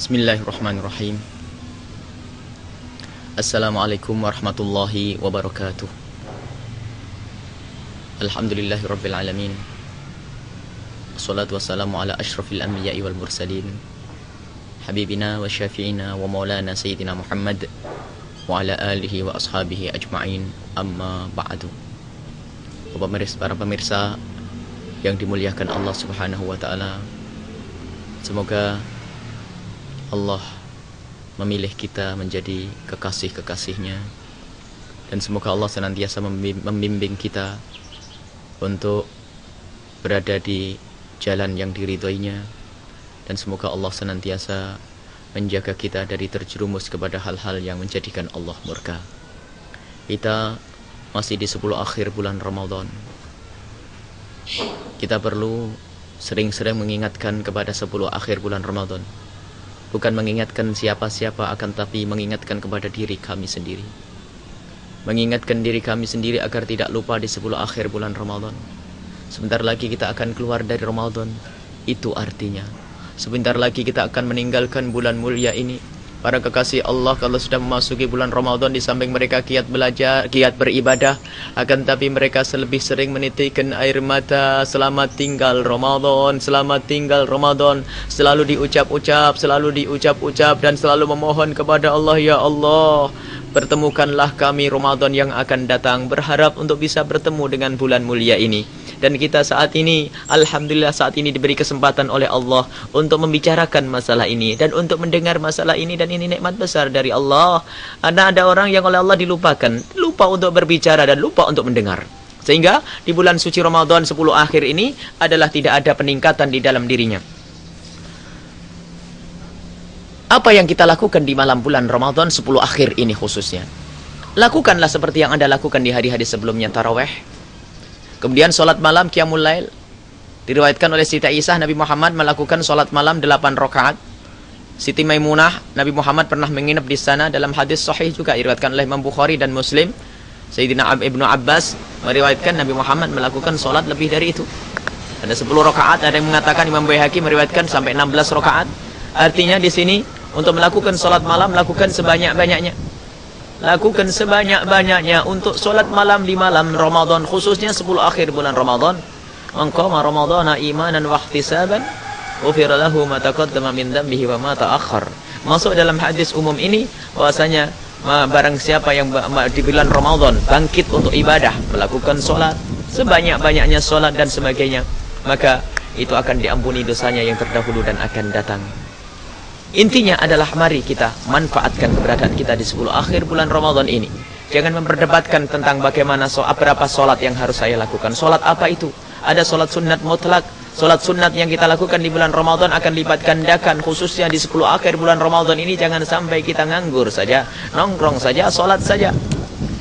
Bismillahirrahmanirrahim. Assalamualaikum warahmatullahi wabarakatuh. Alhamdulillahirabbil alamin. Wassalatu wassalamu ala asyrafil anbiya'i wal mursalin. Habibina wa syafi'ina wa maulana sayyidina Muhammad wa ala alihi wa ashabihi ajma'in. Amma ba'du. Para pemirsa yang dimuliakan Allah Subhanahu wa taala. Semoga Allah memilih kita menjadi kekasih-kekasihnya, dan semoga Allah senantiasa membimbing kita untuk berada di jalan yang diridhoinya, dan semoga Allah senantiasa menjaga kita dari terjerumus kepada hal-hal yang menjadikan Allah murka. Kita masih di 10 akhir bulan Ramadan. Kita perlu sering-sering mengingatkan kepada 10 akhir bulan Ramadan. Bukan mengingatkan siapa-siapa, akan tapi mengingatkan kepada diri kami sendiri. Mengingatkan diri kami sendiri agar tidak lupa di 10 akhir bulan Ramadan. Sebentar lagi kita akan keluar dari Ramadan. Itu artinya sebentar lagi kita akan meninggalkan bulan mulia ini. Para kekasih Allah kalau sudah memasuki bulan Ramadan, di samping mereka giat belajar, giat beribadah, akan tapi mereka lebih sering menitikkan air mata. Selamat tinggal Ramadan, selamat tinggal Ramadan. Selalu diucap-ucap dan selalu memohon kepada Allah, ya Allah, pertemukanlah kami Ramadan yang akan datang, berharap untuk bisa bertemu dengan bulan mulia ini. Dan kita saat ini, alhamdulillah saat ini diberi kesempatan oleh Allah untuk membicarakan masalah ini dan untuk mendengar masalah ini, dan ini nikmat besar dari Allah. Ada orang yang oleh Allah dilupakan, lupa untuk berbicara dan lupa untuk mendengar. Sehingga di bulan suci Ramadan 10 akhir ini adalah tidak ada peningkatan di dalam dirinya. Apa yang kita lakukan di malam bulan Ramadan 10 akhir ini khususnya? Lakukanlah seperti yang Anda lakukan di hari-hari sebelumnya, tarawih. Kemudian sholat malam qiyamul lail. Diriwayatkan oleh Siti Aisyah, Nabi Muhammad melakukan sholat malam 8 rakaat. Siti Maimunah, Nabi Muhammad pernah menginap di sana. Dalam hadis sahih juga diriwayatkan oleh Imam Bukhari dan Muslim, Sayyidina Ibnu Abbas meriwayatkan Nabi Muhammad melakukan sholat lebih dari itu. Ada 10 rakaat, ada yang mengatakan, Imam Baihaqi meriwayatkan sampai 16 rakaat. Artinya di sini untuk melakukan sholat malam, lakukan sebanyak-banyaknya. Lakukan sebanyak-banyaknya untuk sholat malam di malam Ramadan, khususnya 10 akhir bulan Ramadan. Man qama ramadhana imanan wa ihtisaban ghufira lahu ma taqaddama min dhanbihi wa ma ta'akhkhar. Masuk dalam hadis umum ini bahwasanya barang siapa yang di bulan Ramadan bangkit untuk ibadah, melakukan sholat sebanyak-banyaknya sholat dan sebagainya, maka itu akan diampuni dosanya yang terdahulu dan akan datang. Intinya adalah mari kita manfaatkan keberadaan kita di 10 akhir bulan Ramadan ini. Jangan memperdebatkan tentang bagaimana berapa sholat yang harus saya lakukan. Sholat apa itu? Ada sholat sunat mutlak. Sholat sunat yang kita lakukan di bulan Ramadan akan lipat gandakan, khususnya di 10 akhir bulan Ramadan ini. Jangan sampai kita nganggur saja, nongkrong saja, sholat saja.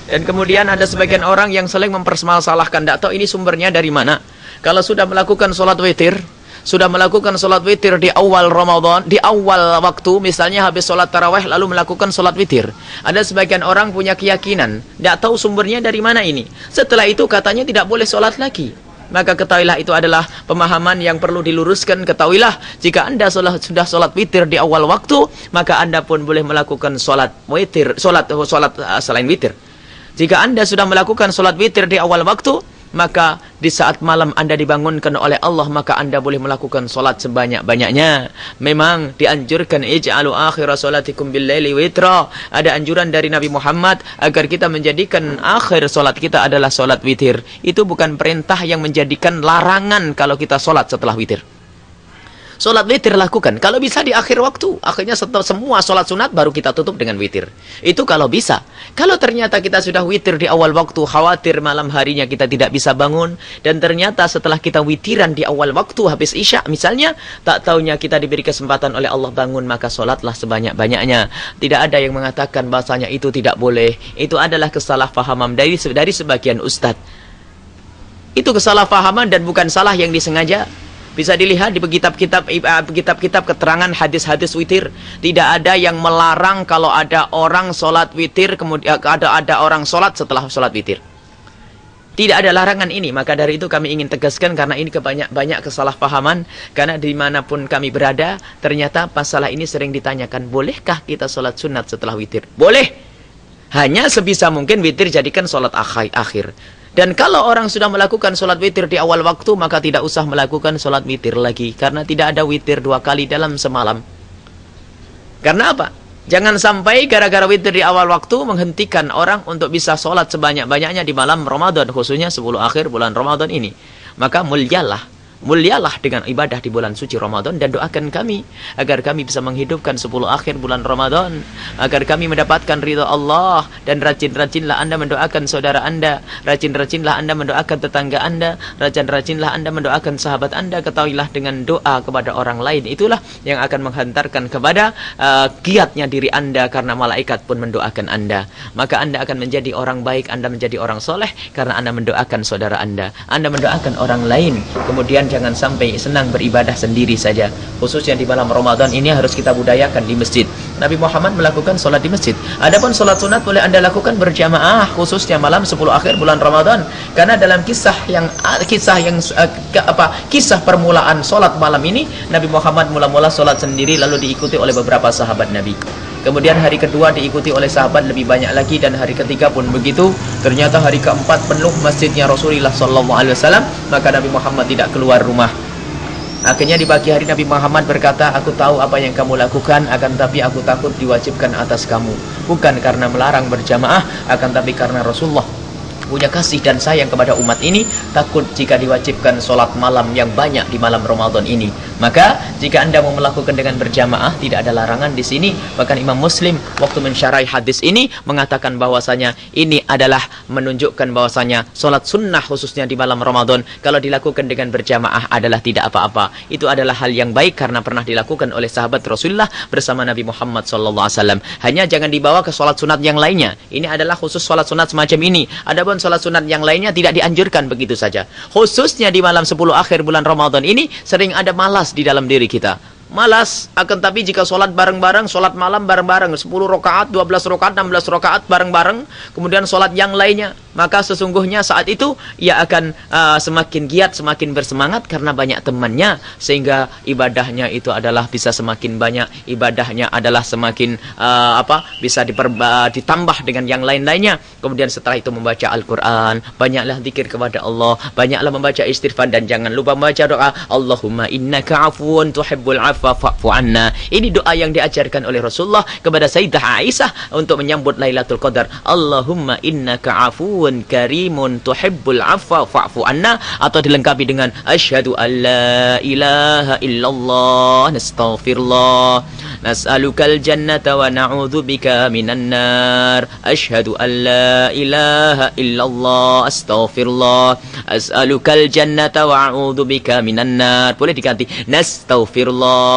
Dan kemudian ada sebagian orang yang saling mempermasalahkan, tidak tahu ini sumbernya dari mana. Kalau sudah melakukan sholat witir, sudah melakukan sholat witir di awal Ramadan, di awal waktu, misalnya habis sholat tarawih lalu melakukan sholat witir. Ada sebagian orang punya keyakinan, tidak tahu sumbernya dari mana ini. Setelah itu katanya tidak boleh sholat lagi. Maka ketahuilah itu adalah pemahaman yang perlu diluruskan. Ketahuilah jika Anda sudah sholat witir di awal waktu, maka Anda pun boleh melakukan sholat witir, sholat selain witir. Jika Anda sudah melakukan sholat witir di awal waktu, maka di saat malam Anda dibangunkan oleh Allah, maka Anda boleh melakukan sholat sebanyak-banyaknya. Memang dianjurkan ij'alu akhira sholatikum bil-laili witra. Ada anjuran dari Nabi Muhammad agar kita menjadikan akhir sholat kita adalah sholat witir. Itu bukan perintah yang menjadikan larangan kalau kita sholat setelah witir. Sholat witir lakukan, kalau bisa di akhir waktu. Akhirnya setelah semua sholat sunat baru kita tutup dengan witir. Itu kalau bisa. Kalau ternyata kita sudah witir di awal waktu, khawatir malam harinya kita tidak bisa bangun, dan ternyata setelah kita witiran di awal waktu habis isya misalnya, tak taunya kita diberi kesempatan oleh Allah bangun, maka sholatlah sebanyak-banyaknya. Tidak ada yang mengatakan bahasanya itu tidak boleh. Itu adalah kesalahpahaman dari sebagian ustadz. Itu kesalahpahaman dan bukan salah yang disengaja. Bisa dilihat di kitab-kitab keterangan hadis-hadis witir. Tidak ada yang melarang kalau ada orang sholat witir, kemudian ada orang sholat setelah sholat witir. Tidak ada larangan ini. Maka dari itu kami ingin tegaskan, karena ini banyak kesalahpahaman. Karena dimanapun kami berada, ternyata masalah ini sering ditanyakan, bolehkah kita sholat sunat setelah witir? Boleh. Hanya sebisa mungkin witir jadikan sholat akhir. Dan kalau orang sudah melakukan sholat witir di awal waktu, maka tidak usah melakukan sholat witir lagi. Karena tidak ada witir 2 kali dalam semalam. Karena apa? Jangan sampai gara-gara witir di awal waktu menghentikan orang untuk bisa sholat sebanyak-banyaknya di malam Ramadan. Khususnya 10 akhir bulan Ramadan ini. Maka mulialah dengan ibadah di bulan suci Ramadan, dan doakan kami agar kami bisa menghidupkan 10 akhir bulan Ramadan, agar kami mendapatkan ridha Allah. Dan rajin-rajinlah Anda mendoakan saudara Anda, rajin-rajinlah Anda mendoakan tetangga Anda, rajin-rajinlah Anda mendoakan sahabat Anda. Ketahuilah dengan doa kepada orang lain, itulah yang akan menghantarkan kepada giatnya diri Anda, karena malaikat pun mendoakan Anda. Maka Anda akan menjadi orang baik, Anda menjadi orang soleh, karena Anda mendoakan saudara Anda mendoakan orang lain. Kemudian jangan sampai senang beribadah sendiri saja. Khususnya di malam Ramadan ini harus kita budayakan di masjid. Nabi Muhammad melakukan sholat di masjid. Adapun sholat sunat boleh Anda lakukan berjamaah, khususnya malam 10 akhir bulan Ramadan. Karena dalam kisah permulaan sholat malam ini, Nabi Muhammad mula-mula sholat sendiri, lalu diikuti oleh beberapa sahabat Nabi. Kemudian hari kedua diikuti oleh sahabat lebih banyak lagi, dan hari ketiga pun begitu. Ternyata hari keempat penuh masjidnya Rasulullah SAW, maka Nabi Muhammad tidak keluar rumah. Akhirnya di pagi hari Nabi Muhammad berkata, aku tahu apa yang kamu lakukan, akan tapi aku takut diwajibkan atas kamu. Bukan karena melarang berjamaah, akan tapi karena Rasulullah punya kasih dan sayang kepada umat ini, takut jika diwajibkan sholat malam yang banyak di malam Ramadan ini. Maka jika Anda mau melakukan dengan berjamaah, tidak ada larangan di sini. Bahkan Imam Muslim waktu mensyarahi hadis ini mengatakan bahwasanya ini adalah menunjukkan bahwasanya sholat sunnah khususnya di malam Ramadan kalau dilakukan dengan berjamaah adalah tidak apa-apa. Itu adalah hal yang baik karena pernah dilakukan oleh sahabat Rasulullah bersama Nabi Muhammad SAW. Hanya jangan dibawa ke sholat sunat yang lainnya. Ini adalah khusus sholat sunat semacam ini. Adapun sholat sunat yang lainnya tidak dianjurkan begitu saja. Khususnya di malam 10 akhir bulan Ramadan ini sering ada malas di dalam diri kita. Malas, akan tapi jika sholat bareng-bareng, sholat malam bareng-bareng, 10 rakaat, 12 rakaat, 16 rakaat bareng-bareng, kemudian sholat yang lainnya, maka sesungguhnya saat itu ia akan semakin giat, semakin bersemangat karena banyak temannya, sehingga ibadahnya itu adalah bisa semakin banyak, ibadahnya adalah semakin bisa ditambah dengan yang lain-lainnya. Kemudian setelah itu membaca Al-Quran, banyaklah zikir kepada Allah, banyaklah membaca istighfar, dan jangan lupa membaca doa Allahumma innaka afuun tuhibbul afwa fa'fu anna. Ini doa yang diajarkan oleh Rasulullah kepada Sayyidah Aisyah untuk menyambut Lailatul Qadar. Allahumma innaka afuun karimun tuhibbul afwa fa'fu anna, atau dilengkapi dengan asyhadu an la ilaha illallah nastaghfirullah nas'alukal jannata wa na'udzubika minan nar asyhadu an la ilaha illallah astaghfirullah as'alukal jannata wa a'udzubika minan nar. Boleh diganti nastaghfirullah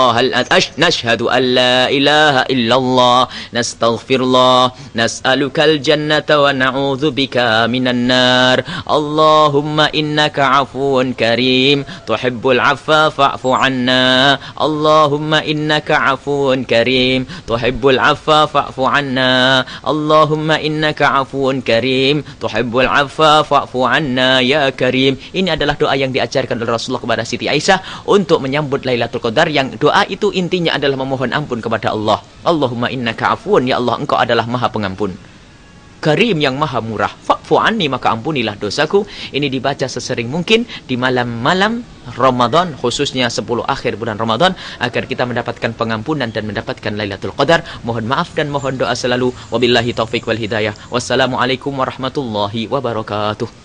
nashhadu an la ilaha illallah nastaghfirullah nas'alukal jannata wa na'udzubika minan nar Allahumma innaka afuwun karim tuhibbul afwa fa'fu anna Allahumma innaka afuwun karim tuhibbul afwa fa'fu anna Allahumma innaka afuwun karim tuhibbul afwa fa'fu anna ya karim. Ini adalah doa yang diajarkan oleh Rasulullah kepada Siti Aisyah untuk menyambut Lailatul Qadar, yang doa itu intinya adalah memohon ampun kepada Allah. Allahumma innaka afuun, ya Allah engkau adalah maha pengampun, karim yang maha murah, fa'fu anni maka ampunilah dosaku. Ini dibaca sesering mungkin di malam-malam Ramadan, khususnya 10 akhir bulan Ramadan, agar kita mendapatkan pengampunan dan mendapatkan Lailatul Qadar. Mohon maaf dan mohon doa selalu. Wabillahi taufik wal hidayah. Wassalamualaikum warahmatullahi wabarakatuh.